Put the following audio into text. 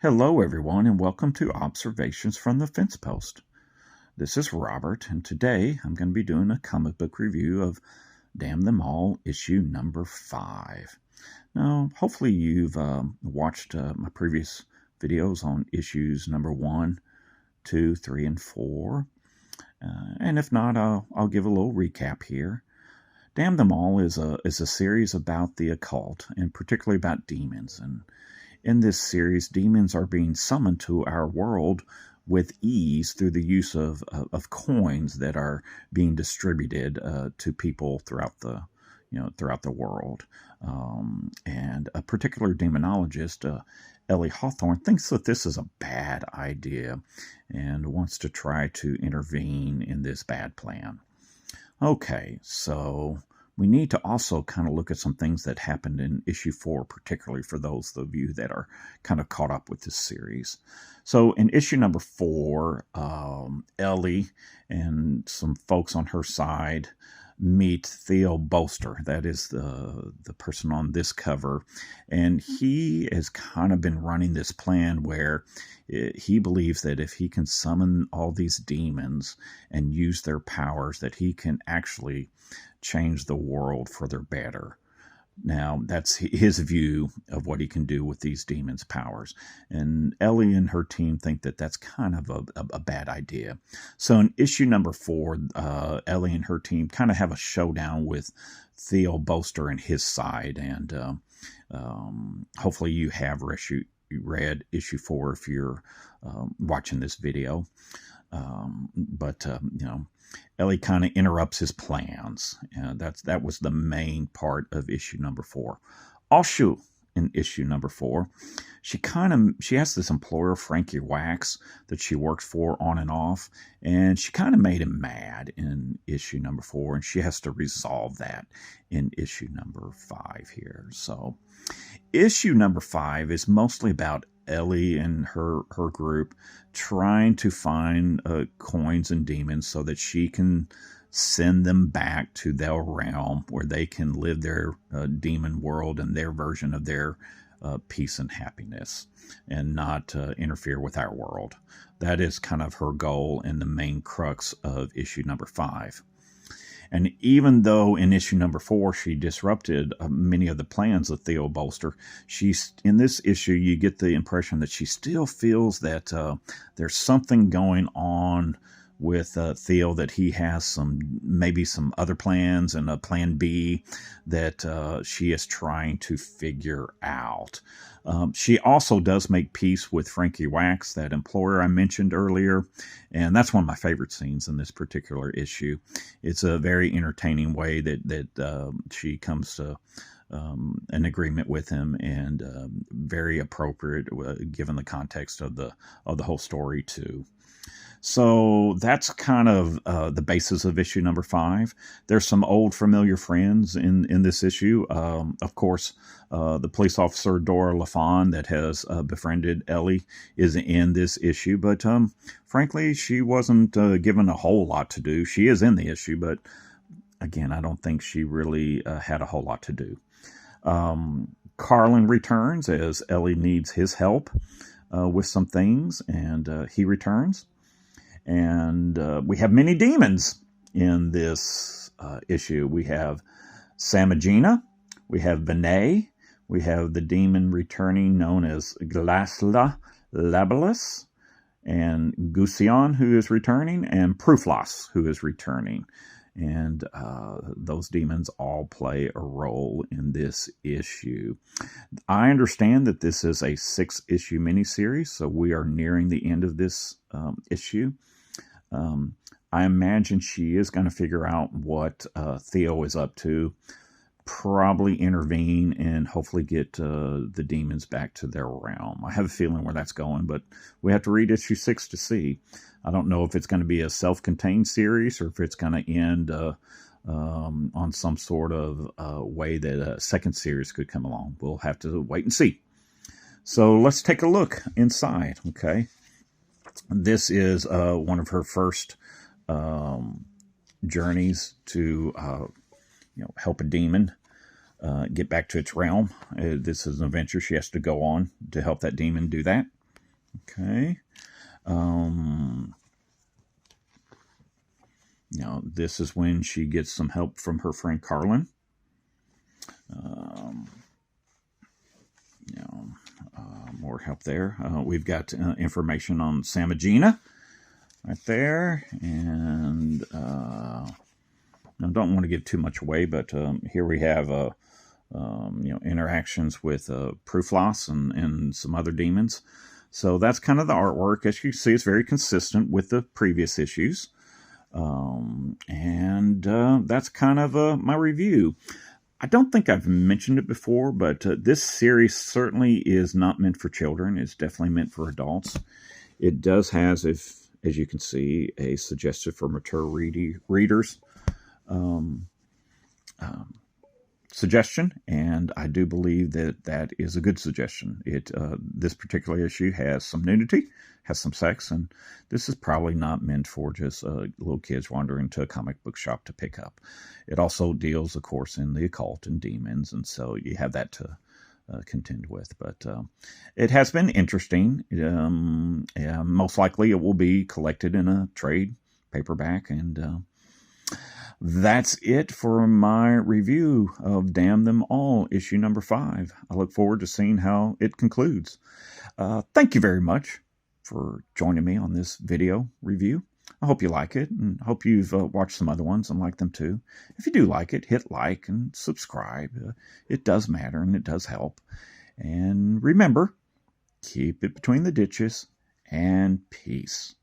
Hello, everyone, and welcome to Observations from the Fence Post. This is Robert, and today I'm going to be doing a comic book review of Damn Them All, issue number 5. Now, hopefully you've watched my previous videos on issues number 1, 2, 3, and 4. And if not, I'll give a little recap here. Damn Them All is a series about the occult, and particularly about demons. And in this series, demons are being summoned to our world with ease through the use of coins that are being distributed to people throughout the world. And a particular demonologist, Ellie Hawthorne, thinks that this is a bad idea and wants to try to intervene in this bad plan. Okay, so we need to also kind of look at some things that happened in issue 4, particularly for those of you that are kind of caught up with this series. So in issue number 4, Ellie and some folks on her side meet Theo Bolster. That is the person on this cover. And he has kind of been running this plan where he believes that if he can summon all these demons and use their powers, that he can actually change the world for their better. Now, that's his view of what he can do with these demons' powers. And Ellie and her team think that that's kind of a bad idea. So in issue number 4, Ellie and her team kind of have a showdown with Theo Bolster and his side. And hopefully you have read issue 4 if you're watching this video. Ellie kind of interrupts his plans. That was the main part of issue number 4. Also, in issue number 4, she has this employer, Frankie Wax, that she works for on and off, and she kind of made him mad in issue number 4, and she has to resolve that in issue number 5 here. So issue number 5 is mostly about Ellie and her group trying to find coins and demons so that she can send them back to their realm where they can live their demon world and their version of their peace and happiness and not interfere with our world. That is kind of her goal and the main crux of issue number 5. And even though in issue number 4 she disrupted many of the plans of Theo Bolster, in this issue you get the impression that she still feels that there's something going on with Theo, that he has maybe some other plans and a plan B that she is trying to figure out. She also does make peace with Frankie Wax, that employer I mentioned earlier, and that's one of my favorite scenes in this particular issue. It's a very entertaining way that she comes to an agreement with him, and very appropriate given the context of the whole story too. So that's kind of the basis of issue number 5. There's some old familiar friends in this issue. Of course, the police officer Dora LaFawn that has befriended Ellie is in this issue, but frankly, she wasn't given a whole lot to do. She is in the issue, but again, I don't think she really had a whole lot to do. Carlin returns as Ellie needs his help with some things, and he returns. And we have many demons in this issue. We have Samagina, we have Vinay, we have the demon returning known as Glasla Labilis, and Gusion, who is returning, and Pruflas, who is returning. And those demons all play a role in this issue. I understand that this is a 6-issue miniseries, so we are nearing the end of this issue. I imagine she is going to figure out what Theo is up to, probably intervene, and hopefully get the demons back to their realm. I have a feeling where that's going, but we have to read issue 6 to see. I don't know if it's going to be a self-contained series or if it's going to end on some sort of way that a second series could come along. We'll have to wait and see. So let's take a look inside, okay? This is one of her first journeys to help a demon get back to its realm. This is an adventure she has to go on to help that demon do that. Okay. Now, this is when she gets some help from her friend Carlin. You know, more help there. We've got information on Samogina right there. And I don't want to give too much away, but here we have interactions with Pruflos and some other demons. So that's kind of the artwork. As you can see, it's very consistent with the previous issues. That's kind of my review. I don't think I've mentioned it before, but this series certainly is not meant for children. It's definitely meant for adults. It does have, as you can see, a suggested for mature readers suggestion, and I do believe that is a good suggestion. This particular issue has some nudity, has some sex, and this is probably not meant for just little kids wandering to a comic book shop to pick up. It also deals, of course, in the occult and demons, and so you have that to contend with. But it has been interesting. Most likely it will be collected in a trade paperback, and that's it for my review of Damn Them All, issue number 5. I look forward to seeing how it concludes. Thank you very much for joining me on this video review. I hope you like it, and hope you've watched some other ones and like them too. If you do like it, hit like and subscribe. It does matter, and it does help. And remember, keep it between the ditches, and peace.